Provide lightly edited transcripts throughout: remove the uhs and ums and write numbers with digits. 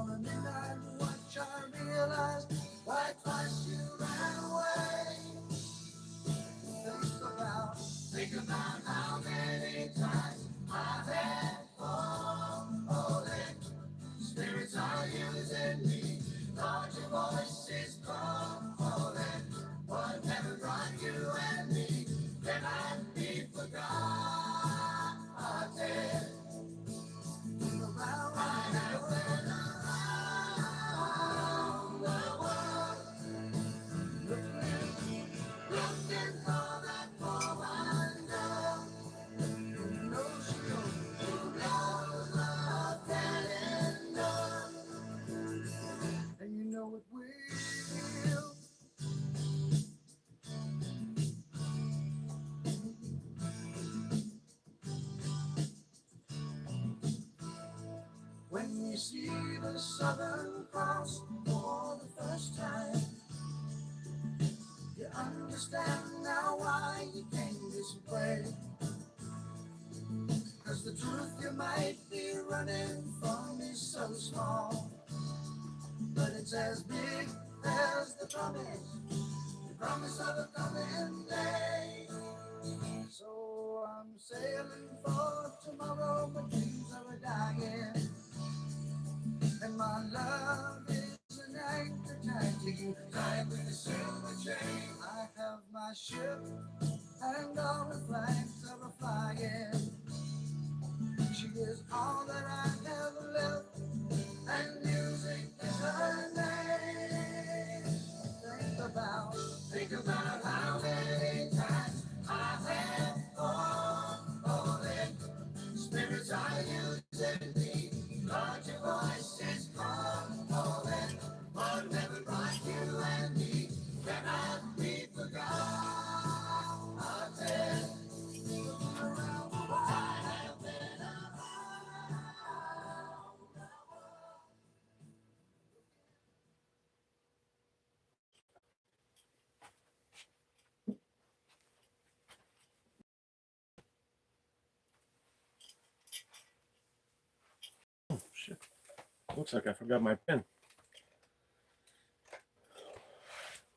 on a midnight watch, I realized why twice you ran away. Think about how many times I've had falling. Spirits are using me. Lord, your voice is calling. What never brought you and me cannot be forgotten. I have been around the world, looking for that woman girl who knows love can endure, and you know it will. When you see the Southern Cross for the first time, you understand now why you came this way. Cause the truth you might be running from is so small, but it's as big as the promise of a coming day. So I'm sailing for tomorrow, my dreams are dying, and my love is an anchor tied to you, tied with a silver chain. I have my ship and all the flags are flying. She is all that I have left, and music is her name. Think about how many times I've had fallen. Spirits are using me. Lord, your voice is calling. What never brought you and me cannot be forgotten. I have been Shit. Looks like I forgot my pen.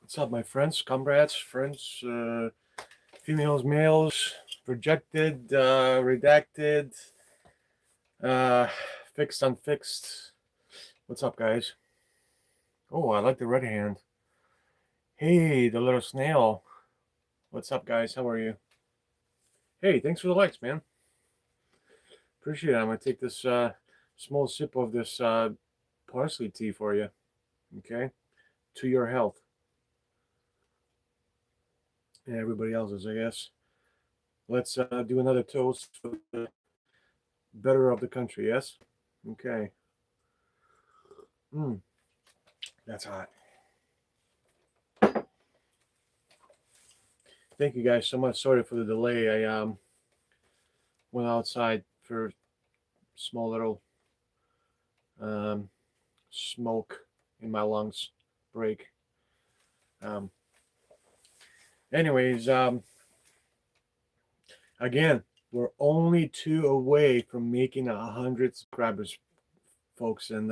What's up, my friends, comrades, friends, females, males, rejected, redacted, fixed, unfixed. What's up, guys? Oh, I like the red hand. Hey, the little snail. What's up, guys? How are you? Hey, thanks for the likes, man. Appreciate it. I'm gonna take this small sip of this parsley tea for you. Okay, to your health and everybody else's, I guess. Let's do another toast for the better of the country. Yes. Okay. That's hot. Thank you guys so much. Sorry for the delay. I went outside for small little smoke in my lungs break. Um, anyways, again, we're only 2 away from making 100 subscribers, folks, and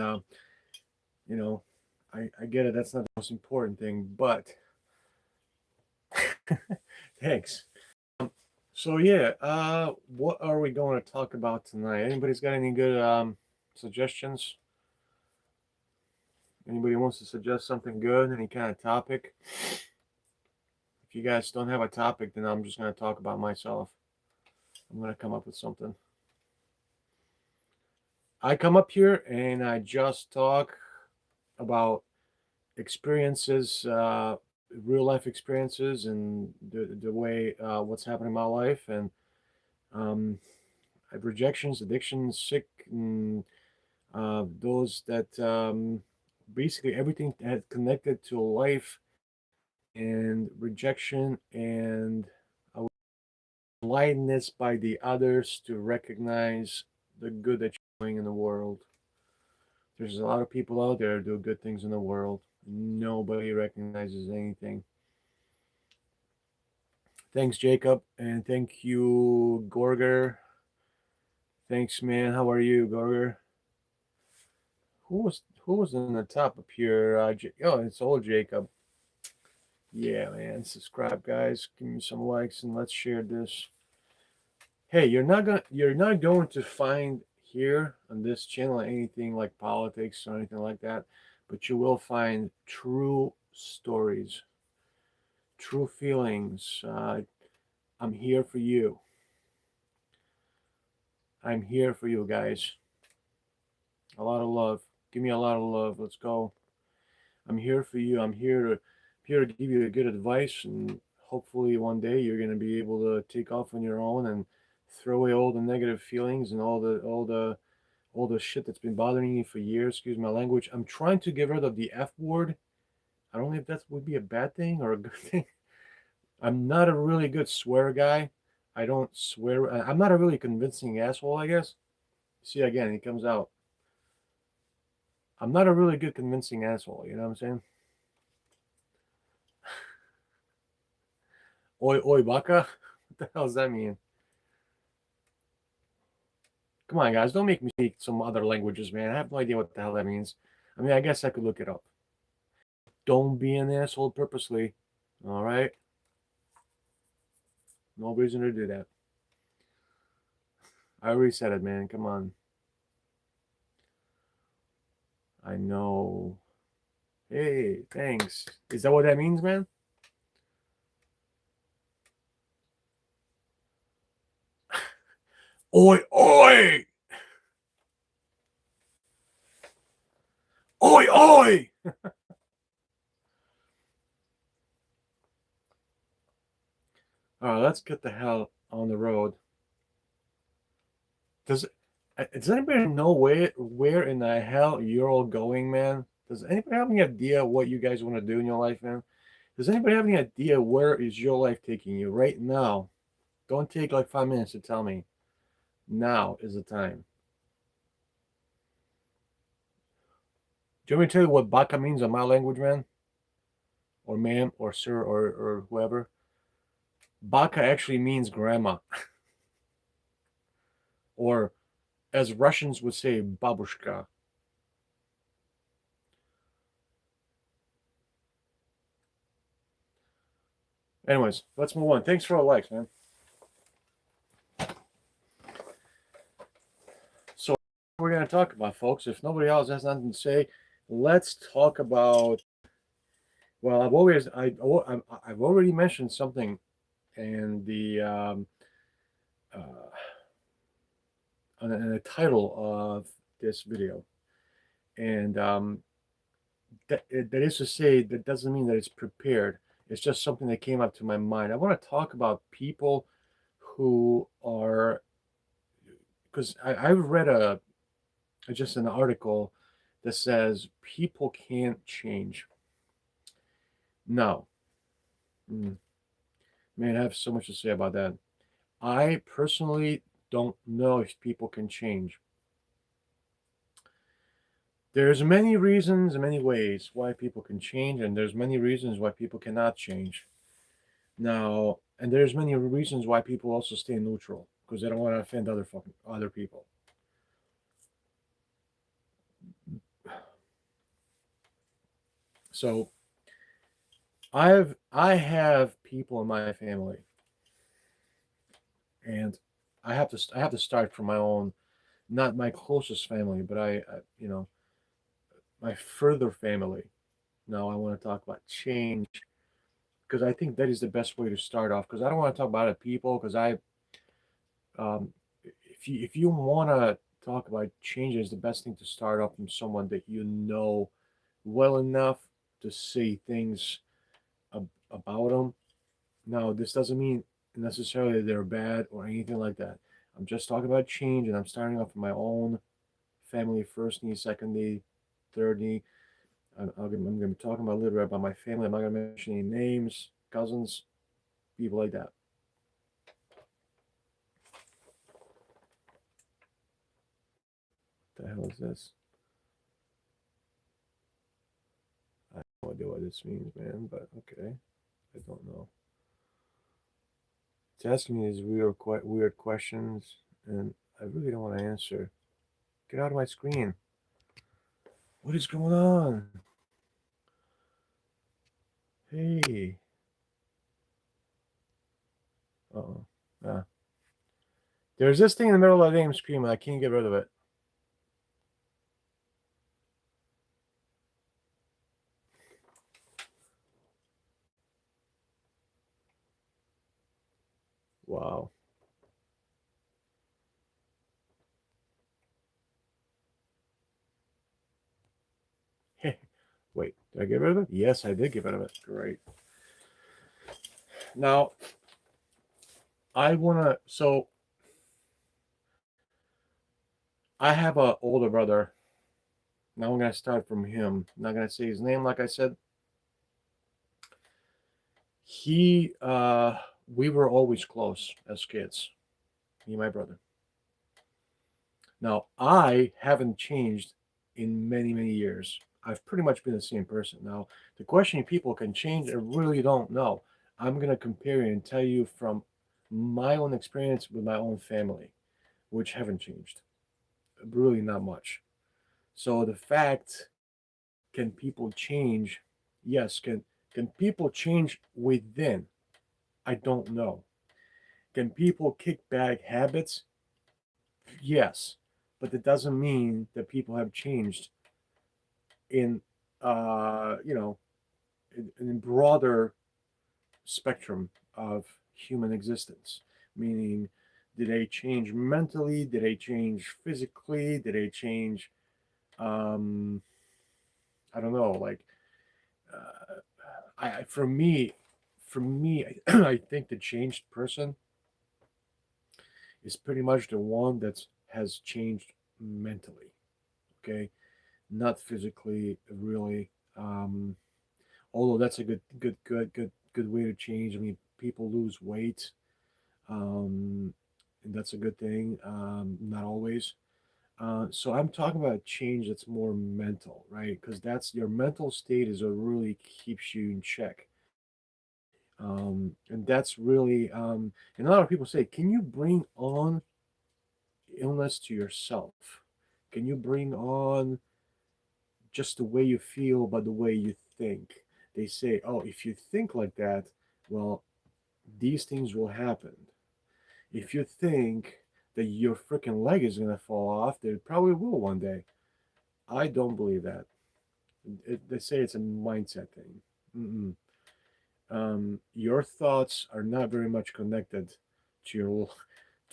you know, I get it. That's not the most important thing, but thanks. So yeah, what are we going to talk about tonight? Anybody's got any good suggestions? Anybody wants to suggest something good? Any kind of topic? If you guys don't have a topic, then I'm just going to talk about myself. I'm going to come up with something. I come up here and I just talk about experiences, real life experiences, and the way what's happening in my life, and I have rejections, addictions, sick, and those that basically everything that connected to life and rejection and blindness by the others to recognize the good that you're doing in the world. There's a lot of people out there who do good things in the world. Nobody recognizes anything. Thanks, Jacob, and thank you, Gorger. Thanks, man. How are you, Gorger? who was in the top up here? Oh, it's old Jacob. Yeah, man. Subscribe, guys. Give me some likes and let's share this. Hey, you're not going to find here on this channel anything like politics or anything like that, but you will find true stories, true feelings. I'm here for you. I'm here for you guys. A lot of love. Give me a lot of love. Let's go. I'm here for you. I'm here to give you good advice, and hopefully one day you're gonna be able to take off on your own and throw away all the negative feelings and all the shit that's been bothering you for years. Excuse my language. I'm trying to get rid of the F word. I don't know if that would be a bad thing or a good thing. I'm not a really good swear guy. I don't swear. I'm not a really convincing asshole, I guess. See, again, he comes out. I'm not a really good convincing asshole. You know what I'm saying? Oi, oi, baka. What the hell does that mean? Come on, guys. Don't make me speak some other languages, man. I have no idea what the hell that means. I mean, I guess I could look it up. Don't be an asshole purposely. All right? No reason to do that. I already said it, man. Come on. I know. Hey, thanks. Is that what that means, man? Oi, oi! Oi, oi! All right, let's get the hell on the road. Does anybody know where in the hell you're all going, man? Does anybody have any idea what you guys want to do in your life, man? Does anybody have any idea where is your life taking you right now? Don't take like 5 minutes to tell me. Now is the time. Do you want me to tell you what baka means in my language, man? Or ma'am, or sir, or whoever? Baka actually means grandma. Or as Russians would say, babushka. Anyways, let's move on. Thanks for all the likes, man. So we're gonna talk about, folks. If nobody else has nothing to say, let's talk about. Well, I've already mentioned something in uh, in the title of this video, and that is to say that doesn't mean that it's prepared. It's just something that came up to my mind. I want to talk about people who are, because I've read just an article that says people can't change. No. Man, I have so much to say about that. I personally don't know if people can change. There's many reasons and many ways why people can change, and there's many reasons why people cannot change. Now, and there's many reasons why people also stay neutral because they don't want to offend other people. So I have people in my family, and I have to start from my own, not my closest family, but my further family. Now I want to talk about change because I think that is the best way to start off. Because I don't want to talk about other people because um, if you want to talk about change, is the best thing to start off from someone that you know well enough to say things about them. Now, this doesn't mean necessarily they're bad or anything like that. I'm just talking about change, and I'm starting off with my own family, first knee, second knee, third knee. I'm going to be talking about a little bit about my family. I'm not going to mention any names, cousins, people like that. What the hell is this? I have no idea what this means, man, but okay. I don't know. It's asking me these weird questions, and I really don't want to answer. Get out of my screen. What is going on? Hey. Uh-oh. Uh, there's this thing in the middle of the damn screen, and I can't get rid of it. Wow. Wait, did I get rid of it? Yes, I did get rid of it. Great. Now, I want to. So, I have a older brother. Now I'm going to start from him. I'm not going to say his name, like I said. We were always close as kids, me and my brother. Now, I haven't changed in many, many years. I've pretty much been the same person. Now, the question people can change, I really don't know. I'm going to compare you and tell you from my own experience with my own family, which haven't changed. Really, not much. So, the fact, can people change? Yes. Can people change within? I don't know. Can people kick back habits? Yes. But it doesn't mean that people have changed in you know in broader spectrum of human existence, meaning, did they change mentally, did they change physically, did they change, um I don't know, like, uh, for me I think the changed person is pretty much the one that has changed mentally. Okay, not physically, really. Although that's a good way to change. I mean, people lose weight, um, and that's a good thing. Not always. So I'm talking about a change that's more mental, right? Because that's your mental state is what really keeps you in check. And that's really, and a lot of people say, can you bring on illness to yourself? Can you bring on just the way you feel, but the way you think? They say, oh, if you think like that, well, these things will happen. If you think that your freaking leg is going to fall off, they probably will one day. I don't believe that. They say it's a mindset thing. Mm-mm. Your thoughts are not very much connected to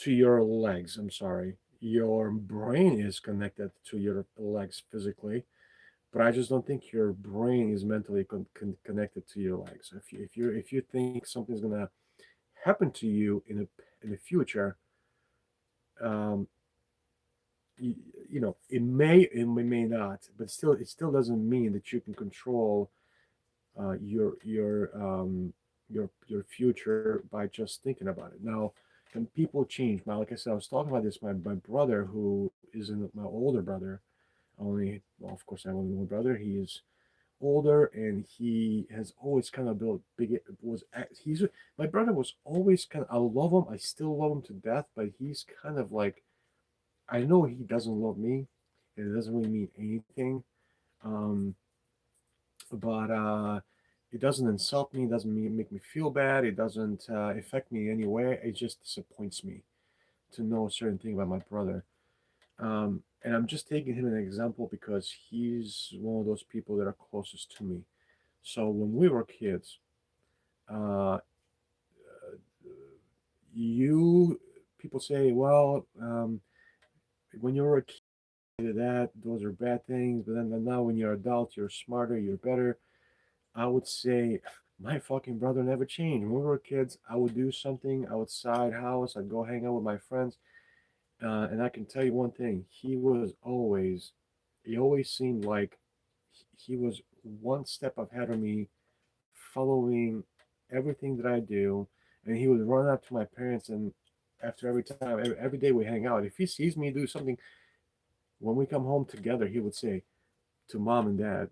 your legs. I'm sorry. Your brain is connected to your legs physically, but I just don't think your brain is mentally connected to your legs. If you think something's gonna happen to you in the future, um, you, it may not, but still, it still doesn't mean that you can control your future by just thinking about it. Now, can people change? Now, like I said, I was talking about this. My brother, who is my older brother, only, well, of course, I have only one brother. He is older, and he has always kind of built big. He's My brother was always kind of. I love him. I still love him to death, but he's kind of like, I know he doesn't love me, and it doesn't really mean anything. Um, but it doesn't insult me. It doesn't make me feel bad. It doesn't affect me in any way. It just disappoints me to know a certain thing about my brother. And I'm just taking him as an example because he's one of those people that are closest to me. So when we were kids, uh, you people say, well, when you were a kid, that those are bad things, but then now when you're adult, you're smarter, you're better. I would say my fucking brother never changed. When we were kids, I would do something outside house. I'd go hang out with my friends, and I can tell you one thing: he always seemed like he was one step ahead of me, following everything that I do, and he would run up to my parents and after every time, every day we hang out. If he sees me do something, when we come home together, he would say to mom and dad,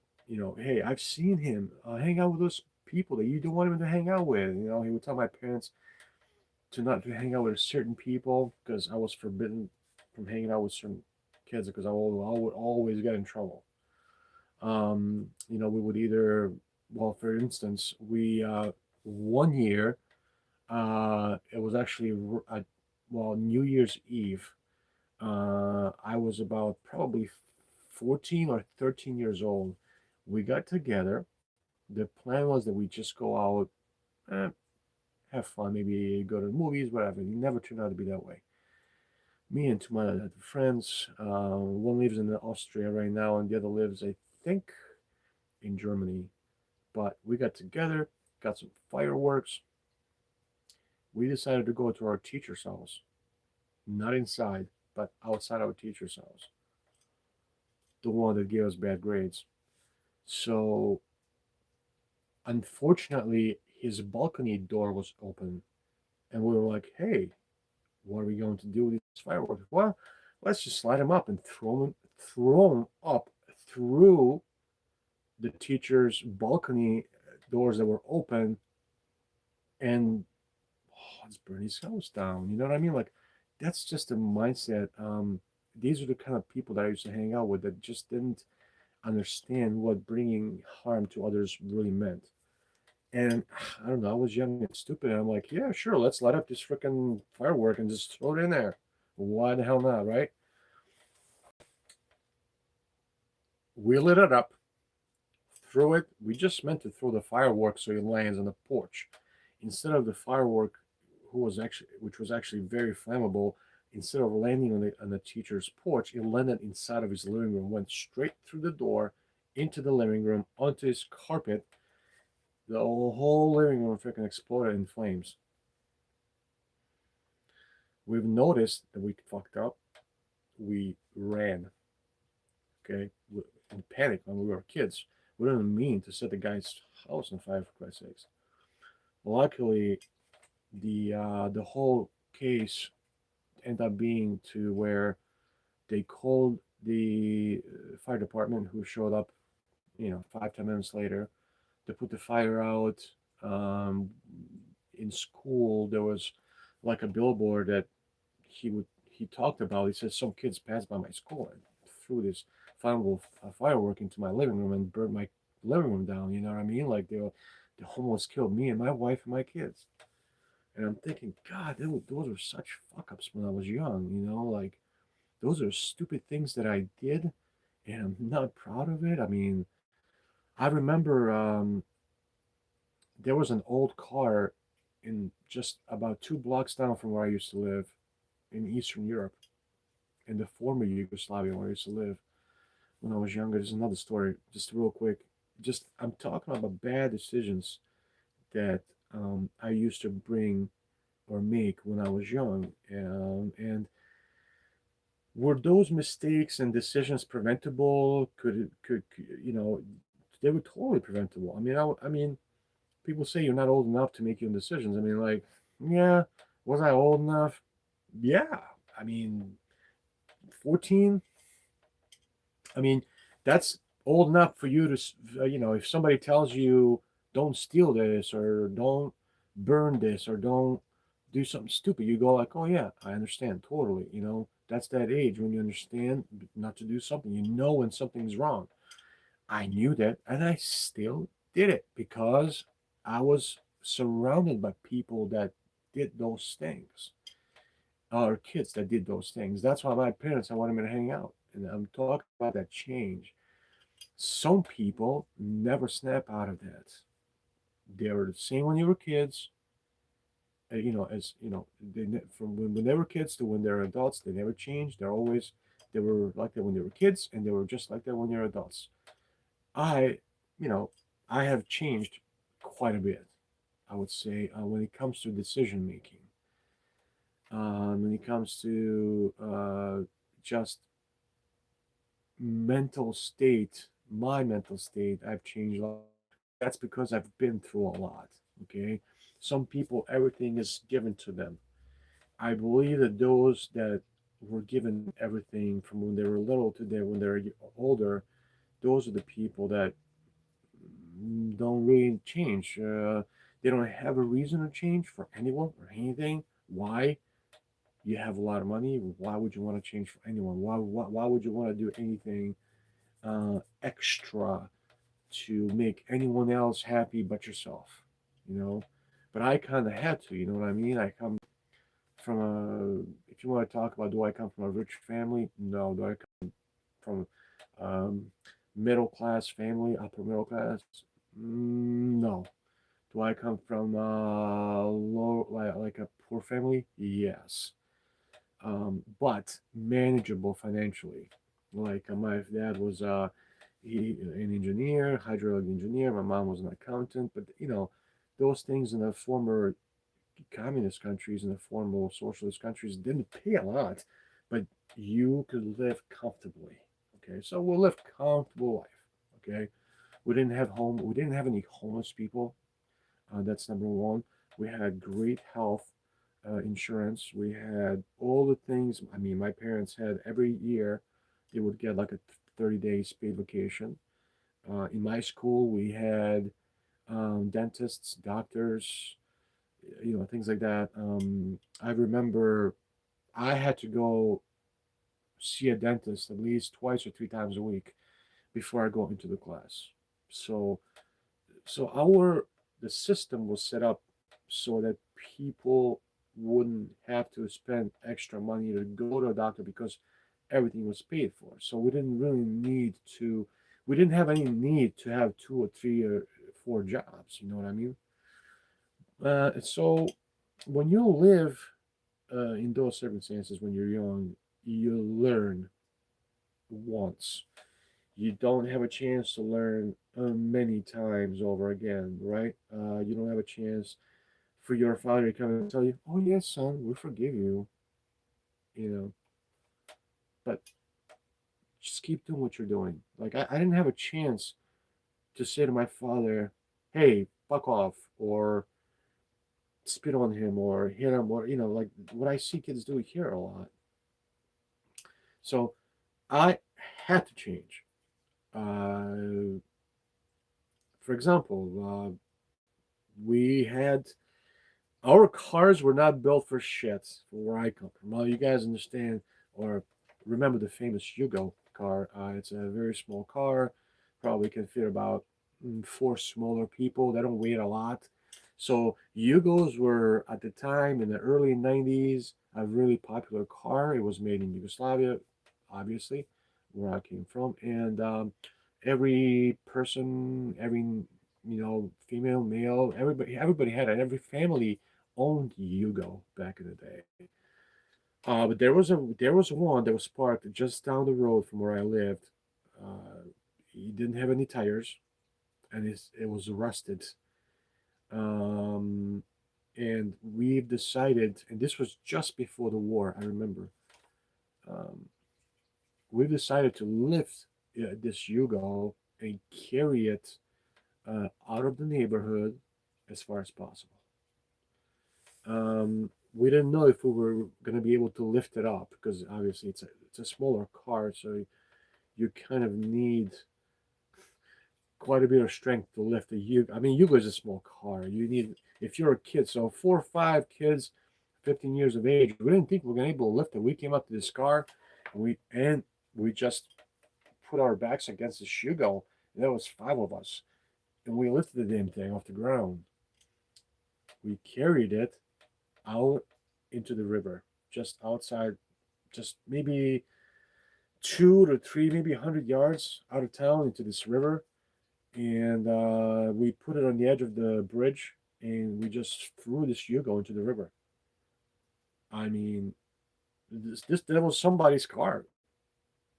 hey, I've seen him hang out with those people that you don't want him to hang out with. He would tell my parents to not to hang out with certain people because I was forbidden from hanging out with certain kids because I would always get in trouble. We would either, well, for instance, we one year, it was actually well, New Year's Eve. I was about probably 14 or 13 years old. We got together. The plan was that we just go out, eh, have fun, maybe go to the movies, whatever. It never turned out to be that way. Me and two of my friends, one lives in Austria right now, and the other lives, I think, in Germany. But we got together, got some fireworks. We decided to go to our teacher's house, not inside, but outside our teacher's house, the one that gave us bad grades. So, unfortunately, his balcony door was open, and we were like, "Hey, what are we going to do with these fireworks? Well, let's just slide them up and throw them up through the teacher's balcony doors that were open, and let's burn his house down." You know what I mean? Like, that's just a mindset. These are the kind of people that I used to hang out with that just didn't understand what bringing harm to others really meant. And I don't know, I was young and stupid. And I'm like, yeah, sure, let's light up this freaking firework and just throw it in there. Why the hell not, right? We lit it up, threw it. We just meant to throw the firework so it lands on the porch. Instead of the firework, which was actually very flammable, instead of landing on the teacher's porch, it landed inside of his living room, went straight through the door, into the living room, onto his carpet. The whole living room freaking exploded in flames. We've noticed that we fucked up. We ran, okay, in panic when we were kids. We didn't mean to set the guy's house on fire, for Christ's sakes. Luckily, the whole case ended up being to where they called the fire department, who showed up, 5-10 minutes later, to put the fire out. Um, in school, there was like a billboard that he talked about. He said some kids passed by my school and threw this flammable firework into my living room and burned my living room down. You know what I mean? Like they almost killed me and my wife and my kids. And I'm thinking, God, those were such fuck ups when I was young. Like those are stupid things that I did, and I'm not proud of it. I mean, I remember there was an old car in just about 2 blocks down from where I used to live in Eastern Europe, in the former Yugoslavia where I used to live when I was younger. There's another story, just real quick. Just I'm talking about bad decisions that I used to bring or make when I was young, and were those mistakes and decisions preventable? They were totally preventable. I mean, people say you're not old enough to make your own decisions. I mean, like, yeah, was I old enough? Yeah. I mean, 14. I mean, that's old enough for you to, if somebody tells you don't steal this or don't burn this or don't do something stupid, you go like, oh yeah, I understand totally. That's that age when you understand not to do something. You know when something's wrong. I knew that, and I still did it because I was surrounded by people that did those things, or kids that did those things. That's why my parents, I wanted me to hang out. And I'm talking about that change. Some people never snap out of that. They were the same when you were kids. As from when they were kids to when they're adults, they never changed. They were like that when they were kids, and they were just like that when they're adults. I, you know, I have changed quite a bit. I would say when it comes to decision making, when it comes to just mental state, my mental state, I've changed a lot. That's because I've been through a lot. Okay. Some people, everything is given to them. I believe that those that were given everything from when they were little to when they're older, those are the people that don't really change. They don't have a reason to change for anyone or anything. Why? You have a lot of money. Why would you want to change for anyone? Why would you want to do anything extra to make anyone else happy but yourself, you know. But I kind of had to, you know what I mean? I come from a, if you want to talk about, do I come from a rich family? No. Do I come from um, middle class family, upper middle class? No. Do I come from low, like a poor family? Yes. But manageable financially. Like my dad was an engineer, hydraulic engineer. My mom was an accountant. But you know, those things in the former communist countries and the former socialist countries didn't pay a lot, but you could live comfortably. Okay, so we'll live comfortable life. Okay, we didn't have home. We didn't have any homeless people. That's number one. We had great health insurance. We had all the things. I mean, my parents had every year, they would get like a 30 days paid vacation. In my school, we had dentists, doctors, you know, things like that. I remember I had to go see a dentist at least twice or three times a week before I go into the class. So, so the system was set up so that people wouldn't have to spend extra money to go to a doctor because everything was paid for. So we didn't really need to, we didn't have any need to have two or three or four jobs. You know what I mean? So when you live in those circumstances when you're young, you learn once. You don't have a chance to learn many times over again, right? You don't have a chance for your father to come and tell you, "Oh yes, son, we forgive you," you know. But just keep doing what you're doing. Like I didn't have a chance to say to my father, "Hey, fuck off," or spit on him, or hit him, or you know, like what I see kids do here a lot. So I had to change. For example, we had our cars were not built for shit from where I come from. Well, you guys understand or remember the famous Yugo car. It's a very small car, probably can fit about four smaller people. They don't weigh a lot. So Yugos were at the time in the early 90s a really popular car. It was made in Yugoslavia, obviously, where I came from, and every person, every female, male, everybody had it. Every family owned Yugo back in the day. But there was one that was parked just down the road from where I lived. He didn't have any tires, and it was rusted. Um, and we've decided, and this was just before the war. I remember. Um, we've decided to lift this Yugo and carry it out of the neighborhood as far as possible. We didn't know if we were going to be able to lift it up because obviously it's a smaller car, so you kind of need quite a bit of strength to lift a Yugo. I mean, Yugo is a small car. You need if you're a kid, so 4 or 5 kids, 15 years of age. We didn't think we were going to be able to lift it. We came up to this car, and we just put our backs against this Yugo. And there was five of us, and we lifted the damn thing off the ground. We carried it out into the river, just outside, just maybe 2 to 3, maybe 100 yards out of town into this river, and we put it on the edge of the bridge, and we just threw this Yugo into the river. I mean, this that was somebody's car,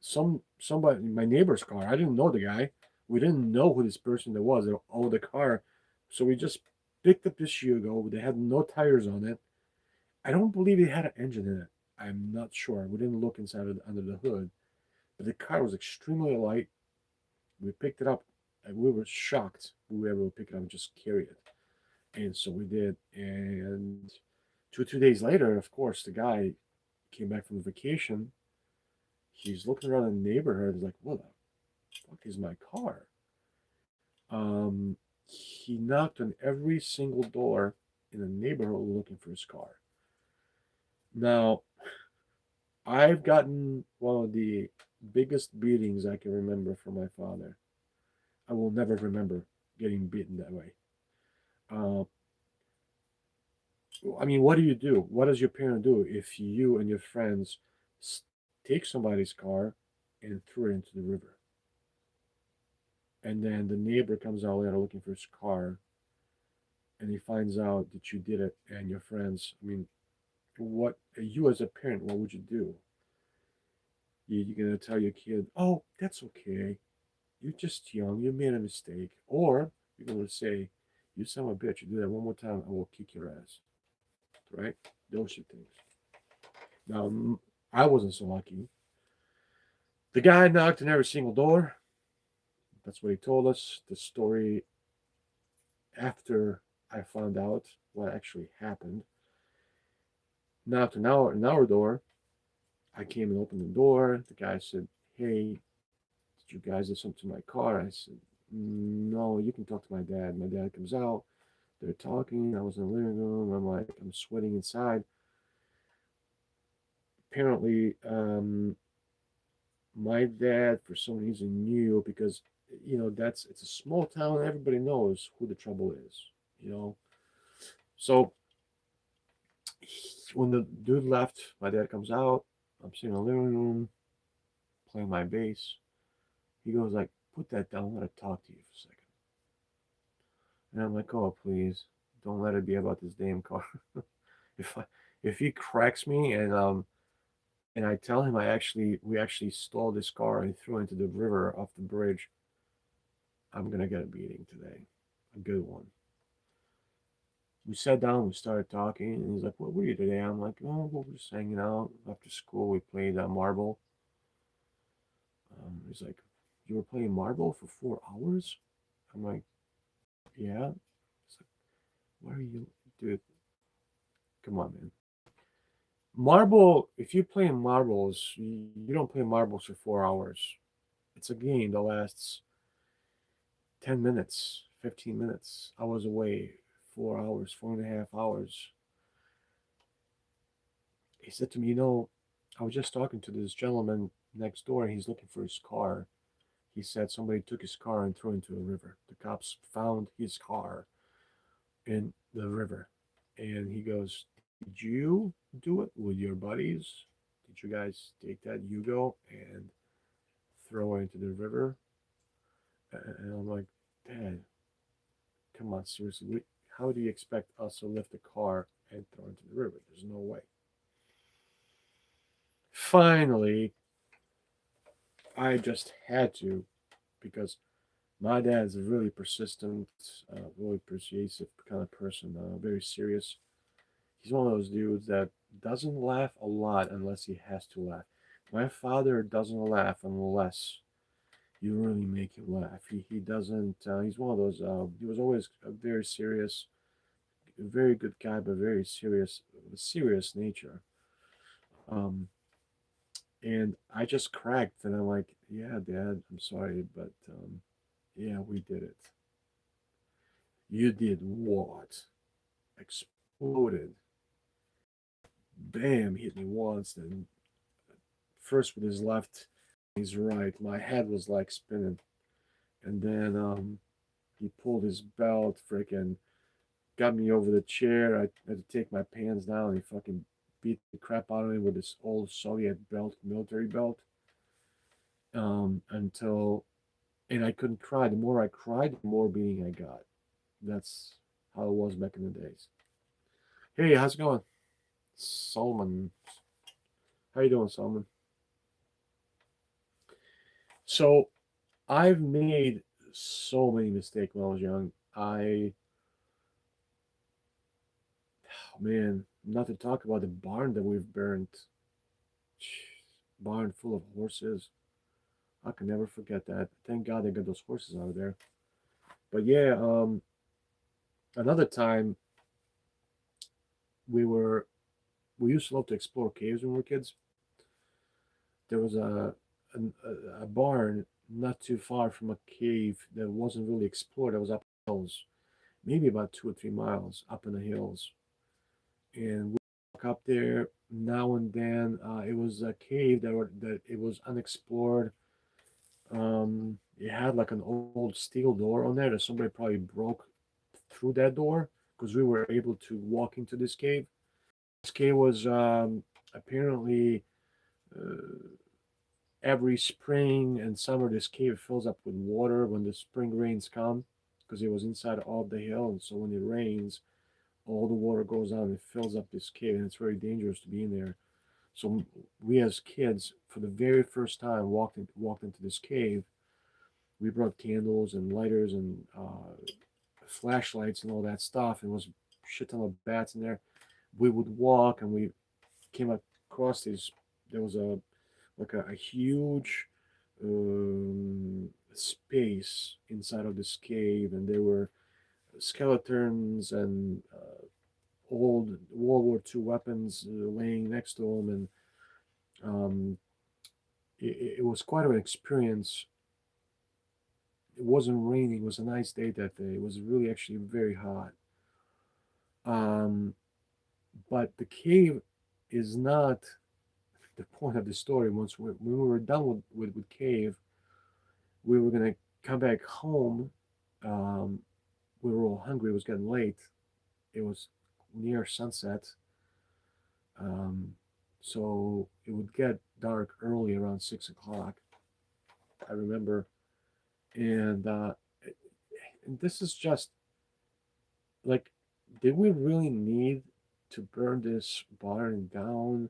somebody my neighbor's car. I didn't know the guy. We didn't know who this person that was that owned the car, so we just picked up this Yugo. They had no tires on it. I don't believe it had an engine in it. I'm not sure. We didn't look inside of under the hood, but the car was extremely light. We picked it up, and we were shocked we were able to pick it up and just carry it. And so we did. And 2 or 3 days later, of course, the guy came back from vacation. He's looking around the neighborhood. He's like, "What the fuck is my car?" He knocked on every single door in the neighborhood looking for his car. Now, I've gotten one of the biggest beatings I can remember from my father. I will never remember getting beaten that way. Uh, I mean, what do you do? What does your parent do if you and your friends take somebody's car and throw it into the river? And then the neighbor comes out later looking for his car, and he finds out that you did it, and your friends. I mean, what you as a parent, what would you do? You're gonna tell your kid, "Oh, that's okay. You're just young. You made a mistake," or you're gonna say, "You son of a bitch! You do that one more time, I will kick your ass." Right? Those are things. Now, I wasn't so lucky. The guy knocked on every single door. That's what he told us. The story after I found out what actually happened. Knocked an hour door. I came and opened the door. The guy said, "Hey, did you guys do something to my car?" I said, "No, you can talk to my dad." My dad comes out. They're talking. I was in the living room. I'm sweating inside. Apparently, my dad, for some reason, knew because, it's a small town. Everybody knows who the trouble is, you know. So when the dude left, my dad comes out. I'm sitting in the living room playing my bass. He goes like, "Put that down. I want to talk to you for a second." And I'm like, "Oh, please, don't let it be about this damn car." if I, if he cracks me and I tell him we actually stole this car and threw it into the river off the bridge, I'm gonna get a beating today, a good one. We sat down, we started talking, and he's like, "What were you today?" I'm like, "Oh, well, we're just hanging out after school. We played marble." He's like, "You were playing marble for 4 hours?" I'm like, "Yeah." He's like, "What are you, dude? Come on, man. Marble. If you play marbles, you don't play marbles for 4 hours. It's a game that lasts 10 minutes, 15 minutes. I was away 4 hours, 4.5 hours." He said to me, "I was just talking to this gentleman next door, and he's looking for his car. He said somebody took his car and threw it into a river. The cops found his car in the river." And he goes, "Did you do it with your buddies? Did you guys take that Yugo and throw it into the river?" And I'm like, "Dad, come on, seriously. How do you expect us to lift a car and throw it into the river? There's no way." Finally, I just had to because my dad is a really persistent, really persuasive kind of person, very serious. He's one of those dudes that doesn't laugh a lot unless he has to laugh. My father doesn't laugh unless you really make him laugh. He doesn't, he's one of those, he was always a very serious, a very good guy, but very serious, serious nature. Um, and I just cracked and I'm like, "Yeah, Dad, I'm sorry, but yeah, we did it." "You did what?" Exploded. Bam, hit me once, then first with his left, his right. My head was like spinning. And then he pulled his belt, freaking got me over the chair. I had to take my pants down. And he fucking beat the crap out of me with this old Soviet belt, military belt. Until, and I couldn't cry. The more I cried, the more beating I got. That's how it was back in the days. Hey, how's it going? Solomon. How you doing, Solomon? So I've made so many mistakes when I was young. Man, not to talk about the barn that we've burnt. Barn full of horses. I can never forget that. Thank God they got those horses out of there. But yeah, another time we were we used to love to explore caves when we were kids. There was a barn not too far from a cave that wasn't really explored. That was up in the hills, maybe about 2 or 3 miles up in the hills, and we walk up there now and then. It was a cave that it was unexplored. It had like an old steel door on there that somebody probably broke through that door because we were able to walk into this cave. This cave was apparently uh, every spring and summer this cave fills up with water when the spring rains come because it was inside of the hill, and so when it rains all the water goes out and it fills up this cave, and it's very dangerous to be in there. So we as kids for the very first time walked into this cave. We brought candles and lighters and flashlights and all that stuff, and it was a shit ton of bats in there. We would walk and we came across these. There was a huge space inside of this cave, and there were skeletons and old World War II weapons laying next to them, and um, it was quite an experience. It wasn't raining; it was a nice day that day. It was really actually very hot. Um, but the cave is not the point of the story. When we were done with cave, we were gonna come back home. Um, we were all hungry. It was getting late. It was near sunset. Um, so it would get dark early around 6 o'clock. I remember, and and this is just like, did we really need to burn this barn down?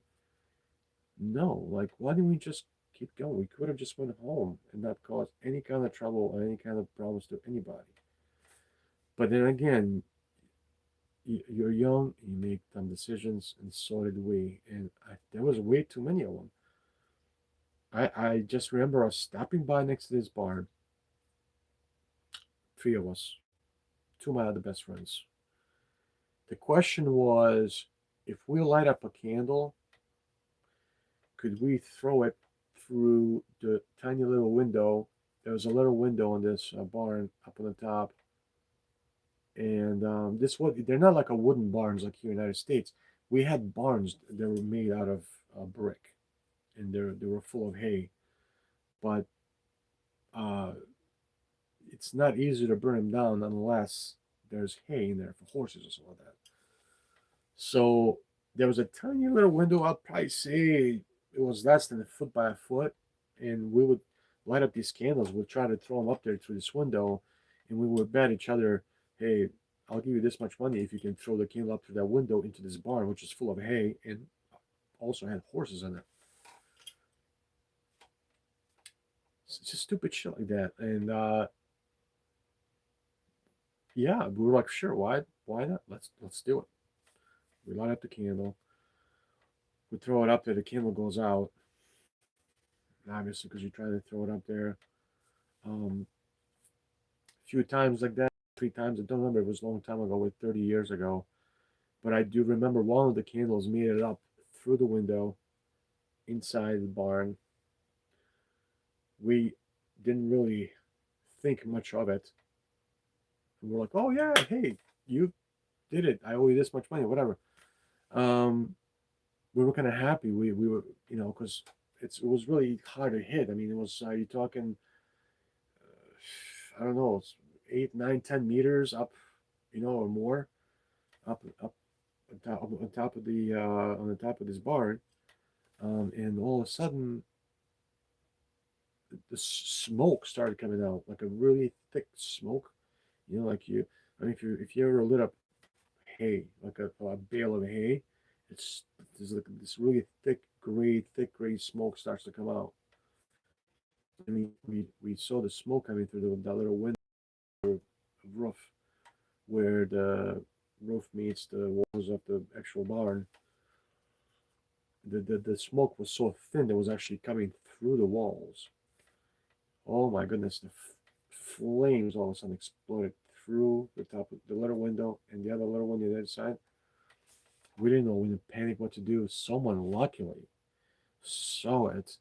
No. Like, why didn't we just keep going? We could have just went home and not caused any kind of trouble or any kind of problems to anybody. But then again, you're young, you make dumb decisions, and so did we. And there was way too many of them. I just remember us stopping by next to this barn, three of us, two of my other best friends. The question was, if we light up a candle, could we throw it through the tiny little window? There was a little window on this barn up on the top, and this was they're not like a wooden barns like here in the United States. We had barns that were made out of brick, and they were full of hay. But uh, it's not easy to burn them down unless there's hay in there for horses or something like that. So there was a tiny little window. I'd probably say it was less than a foot by a foot, and we would light up these candles. We'd try to throw them up there through this window, and we would bet each other, "Hey, I'll give you this much money if you can throw the candle up through that window into this barn, which is full of hay and also had horses in it." It's just stupid shit like that, and yeah, we were like, "Sure, why not? Let's do it." We light up the candle. We throw it up there. The candle goes out, obviously, because you're trying to throw it up there. A few times like that, three times. I don't remember. It was a long time ago, like 30 years ago. But I do remember one of the candles made it up through the window inside the barn. We didn't really think much of it. And we're like, oh, yeah, hey, you did it. I owe you this much money, whatever. Um, we were kind of happy. We were, because it was really hard to hit. I mean, it was, you're talking, I don't know, it's 8, 9, 10 meters up, or more up on the top of this barn, and all of a sudden the smoke started coming out, like a really thick smoke. Like I mean, if you ever lit up hay, like a bale of hay, it's there's like this really thick gray smoke starts to come out. I mean, we saw the smoke coming through that little window of roof where the roof meets the walls of the actual barn. The smoke was so thin that it was actually coming through the walls. Oh my goodness, the flames all of a sudden exploded through the top of the little window and the other little one on the other side. We didn't know in a panic what to do. Someone luckily saw it,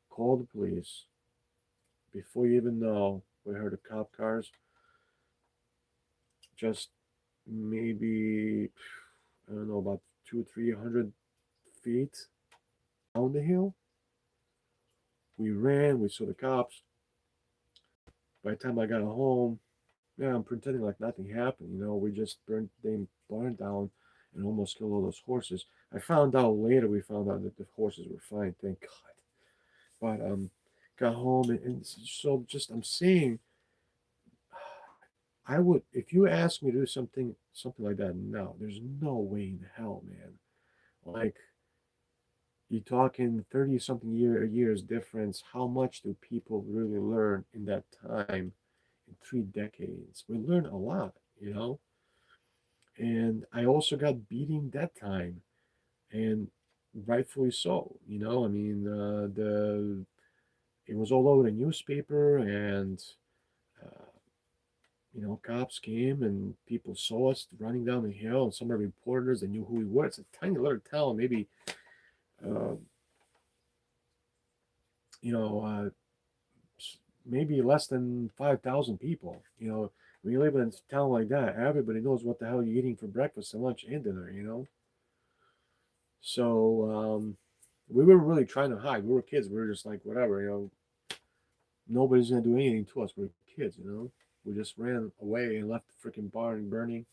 called the police. Before you even know, we heard the cop cars. Just maybe, I don't know, about two, 300 feet down the hill. We ran. We saw the cops. By the time I got home, yeah, I'm pretending like nothing happened. We just burned the barn down and almost killed all those horses. I found out later. We found out that the horses were fine, thank God. But got home and so just I'm saying, I would if you ask me to do something like that. No, there's no way in hell, man. Like you're talking 30 something years difference. How much do people really learn in that time? In 3 decades, we learn a lot, you know. And I also got beating that time, and rightfully so. I mean, the it was all over the newspaper, and uh, cops came and people saw us running down the hill, and some of the reporters they knew who we were. It's a tiny little town, maybe uh, you know uh, maybe less than 5,000 people. When you live in a town like that, everybody knows what the hell you're eating for breakfast and lunch and dinner. So we were really trying to hide. We were kids. We were just like, whatever. Nobody's gonna do anything to us. We're kids. We just ran away and left the freaking barn burning.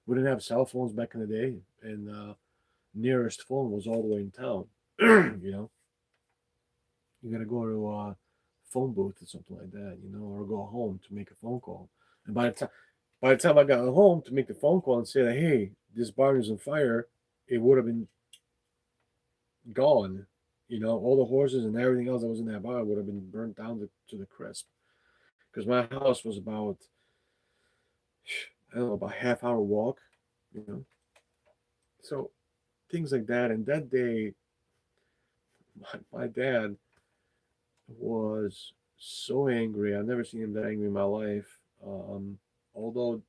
We didn't have cell phones back in the day, and nearest phone was all the way in town. You gotta go to a phone booth or something like that, or go home to make a phone call. And by the time I got home to make the phone call and say that, hey, this barn is on fire, it would have been gone. All the horses and everything else that was in that barn would have been burnt down to the crisp. Because my house was about, I don't know, about half-hour walk. You know, so things like that. And that day, my dad was so angry. I've never seen him that angry in my life. Although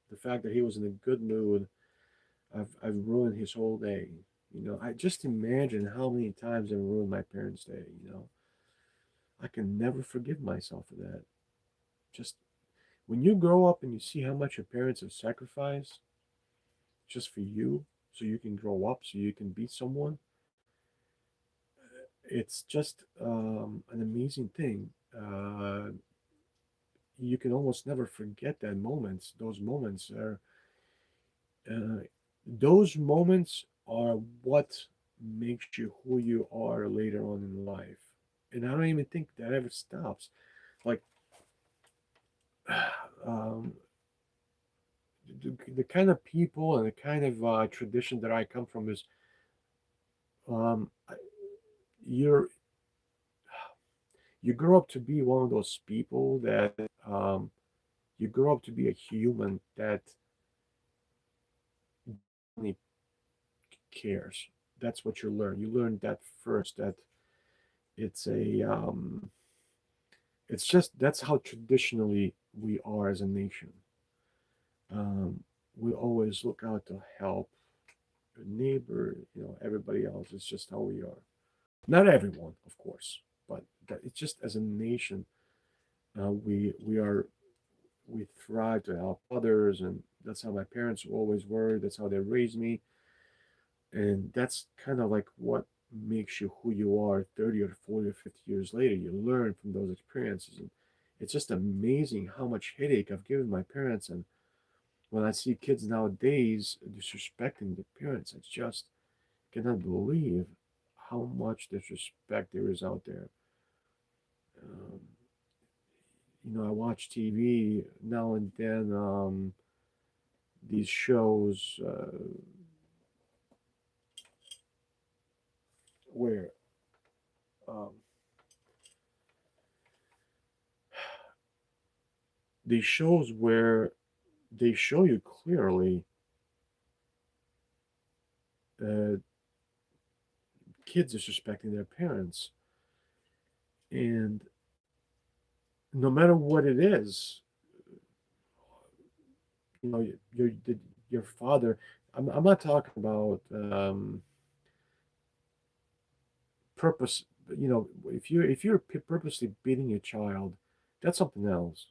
the fact that he was in a good mood, I've ruined his whole day. I just imagine how many times I've ruined my parents' day. I can never forgive myself for that. Just when you grow up and you see how much your parents have sacrificed just for you, so you can grow up, so you can be someone, it's just an amazing thing. You can almost never forget that moments. Uh, those moments are what makes you who you are later on in life. And I don't even think that ever stops. Like, um, the kind of people and the kind of tradition that I come from is um, you're you grow up to be one of those people that um, you grow up to be a human that only cares. That's what you learn. You learn that first. That it's a it's just that's how traditionally we are as a nation. Um, we always look out to help your neighbor, everybody else. It's just how we are. Not everyone, of course, but it's just as a nation, we thrive to help others, and that's how my parents always were. That's how they raised me, and that's kind of like what makes you who you are 30 or 40 or 50 years later. You learn from those experiences, and it's just amazing how much headache I've given my parents. And when I see kids nowadays disrespecting their parents, I just cannot believe how much disrespect there is out there. um, I watch TV now and then, these shows where um, these shows where they show you clearly uh, kids disrespecting their parents, and no matter what it is, your father. I'm not talking about purpose. If you're purposely beating a child, that's something else.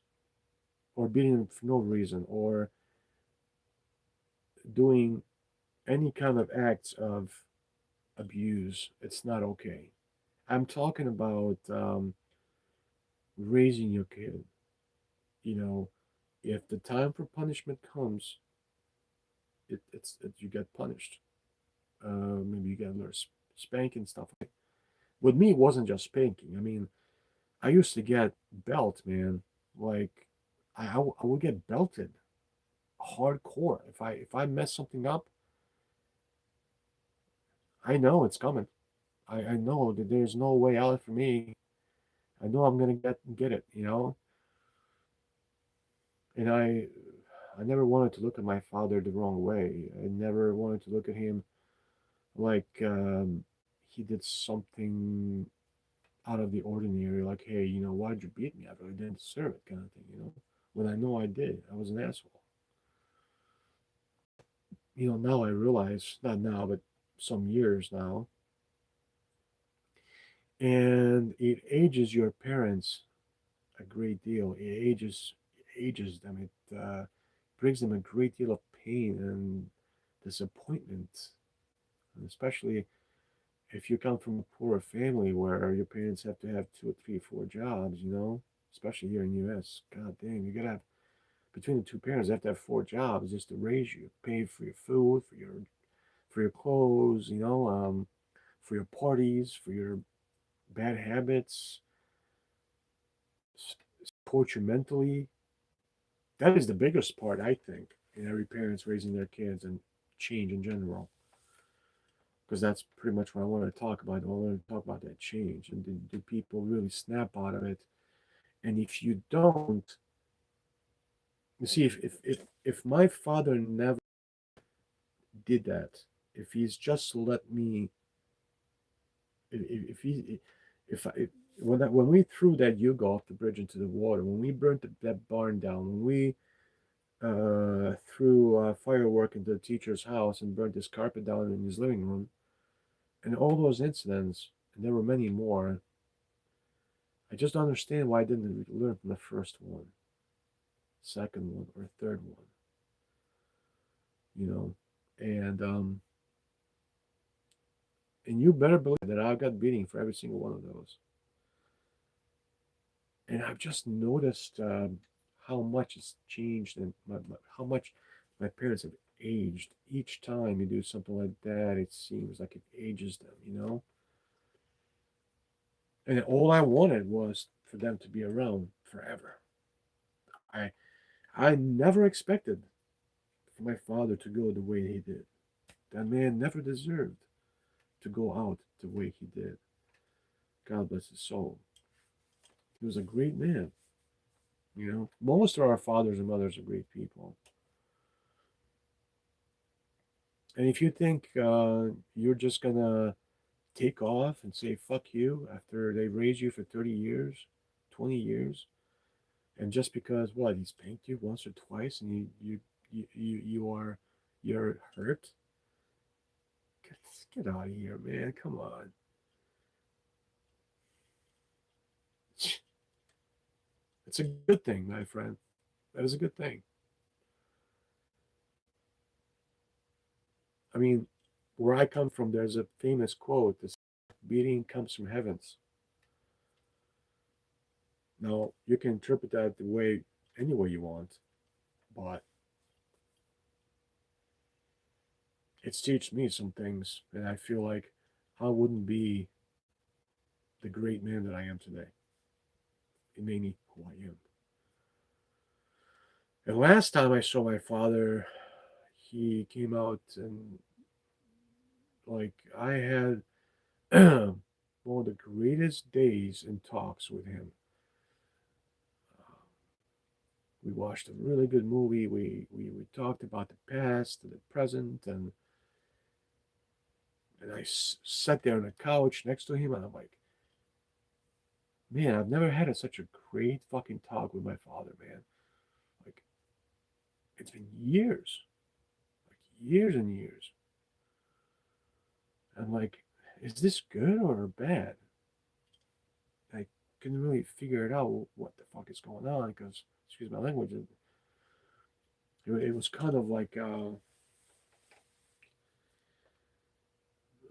Or beating them for no reason, or doing any kind of acts of abuse, it's not okay. I'm talking about raising your kid. You know, if the time for punishment comes, you get punished. Maybe you get a little spanking stuff. With me, it wasn't just spanking. I mean, I used to get belt, man. Like, I would get belted hardcore. If I mess something up, I know it's coming. I know that there's no way out for me. I know I'm gonna get it, you know. And I never wanted to look at my father the wrong way. I never wanted to look at him like he did something out of the ordinary. Like, hey, why did you beat me? I really didn't deserve it, kind of thing. When I know I did, I was an asshole. Now I realize, not now, but some years now, and it ages your parents a great deal. It ages them. It brings them a great deal of pain and disappointment, and especially if you come from a poor family where your parents have to have two or three, four jobs. Especially here in the U.S. God damn, you gotta have between the two parents, they have to have four jobs just to raise you, pay for your food, for your clothes, for your parties, for your bad habits, support you mentally. That is the biggest part, I think, in every parent's raising their kids and change in general. Because that's pretty much what I want to talk about. I want to talk about that change and do people really snap out of it? And if you don't, you see, if my father never did that, if he's just let me, if he, if I, when we threw that Yugo off the bridge into the water, when we burnt that barn down, when we threw firework into the teacher's house and burnt his carpet down in his living room, and all those incidents, and there were many more. I just don't understand why I didn't learn from the first one, second one, or third one. You know, and and you better believe that I got beating for every single one of those. And I've just noticed how much it's changed and how much my parents have aged. Each time you do something like that, it seems like it ages them. And all I wanted was for them to be around forever. I I never expected for my father to go the way he did. That man never deserved to go out the way he did. God bless his soul. He was a great man. Most of our fathers and mothers are great people. And if you think you're just gonna take off and say fuck you after they raised you for 30 years, 20 years, and just because what he spanked you once or twice and you're hurt, get out of here, man. Come on. It's a good thing, my friend. That is a good thing. I mean, where I come from, there's a famous quote: "This beating comes from heavens." Now, you can interpret that the way any way you want, but it's teach me some things, and I feel like I wouldn't be the great man that I am today. It made me who I am. And last time I saw my father, he came out and like I had one of the greatest days in talks with him. Uh, we watched a really good movie. We talked about the past and the present, and I sat there on the couch next to him, and I'm like, man, I've never had such a great fucking talk with my father, man. Like, it's been years, like years and years. I'm like, is this good or bad? I couldn't really figure it out what the fuck is going on because, excuse my language, it was kind of like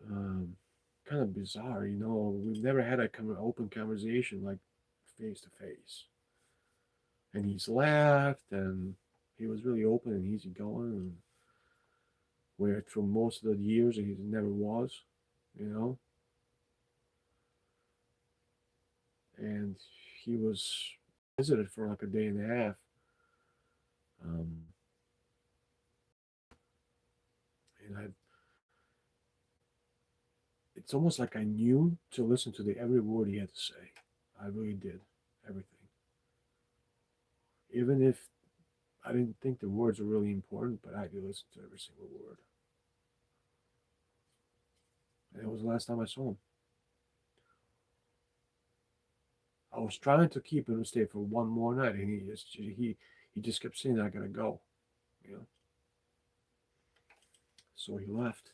Um, kind of bizarre, you know. We've never had a open conversation like face to face. And he's laughed, and he was really open and easygoing, and where through most of the years he never was, you know. And he was visited for like a day and a half. Um, and it's almost like I knew to listen to the every word he had to say. I really did everything, even if I didn't think the words were really important, but I did listen to every single word. And it was the last time I saw him. I was trying to keep him to stay for one more night, and he just kept saying, "I gotta go," you know. So he left.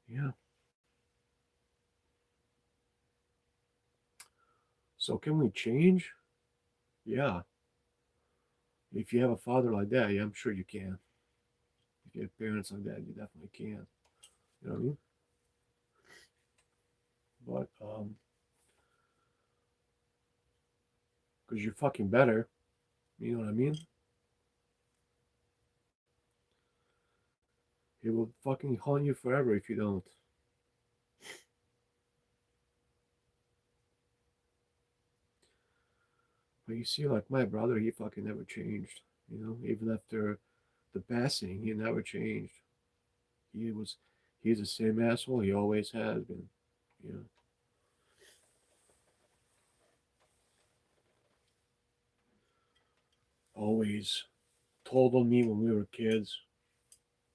Yeah. So can we change? Yeah. If you have a father like that, yeah, I'm sure you can. If you have parents like that, you definitely can. You know what I mean? But because you're fucking better. You know what I mean? He will fucking haunt you forever if you don't. But you see, like my brother, he fucking never changed. You know, even after the passing, he never changed. He was, he's the same asshole he always has been. You know, always told on me when we were kids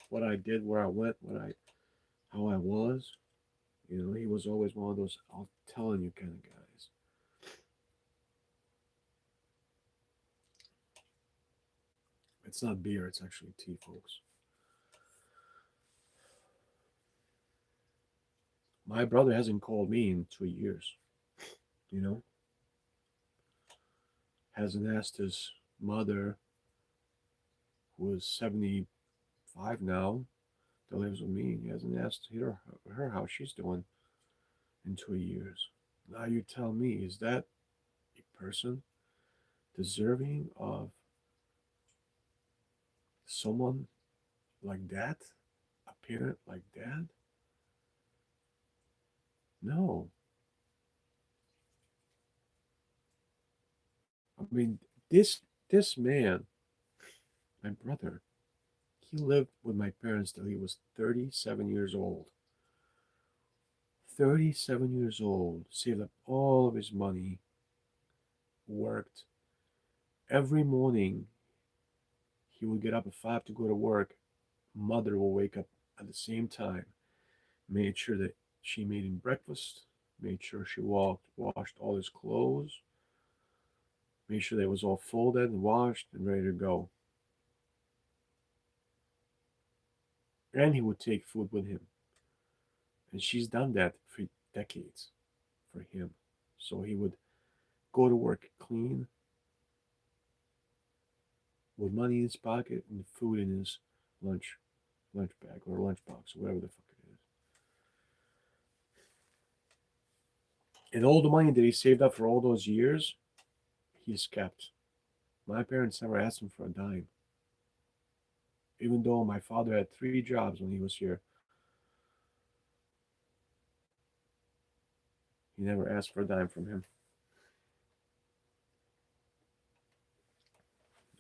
what I did, where I went, how I was. You know, he was always one of those "I'll telling you" kind of guys. It's not beer; it's actually tea, folks. My brother hasn't called me in 2 years. You know, hasn't asked his mother, who is 75 now, that lives with me. He hasn't asked her how she's doing in 2 years. Now you tell me, is that a person deserving of someone like that? A parent like that? No. I mean, this man, my brother, he lived with my parents till he was 37 years old. 37 years old, saved up all of his money, worked. Every morning, he would get up at 5 to go to work. Mother will wake up at the same time, made sure that she made him breakfast, made sure she washed all his clothes, made sure that it was all folded and washed and ready to go. And he would take food with him. And she's done that for decades for him. So he would go to work clean with money in his pocket and food in his lunch bag or lunchbox or whatever the fuck it is. And all the money that he saved up for all those years, he's kept. My parents never asked him for a dime. Even though my father had 3 jobs when he was here, he never asked for a dime from him.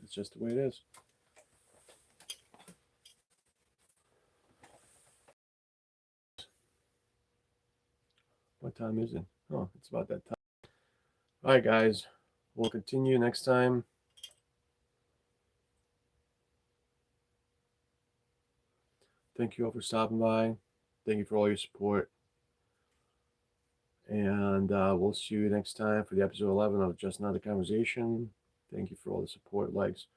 It's just the way it is. What time is it? Oh, it's about that time. All right, guys. We'll continue next time. Thank you all for stopping by. Thank you for all your support. And we'll see you next time for the episode 11 of Just Not a Conversation. Thank you for all the support, likes,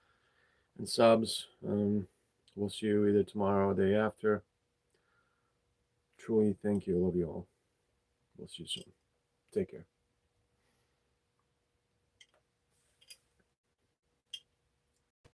and subs. We'll see you either tomorrow or the day after. Truly, thank you. Love you all. We'll see you soon. Take care.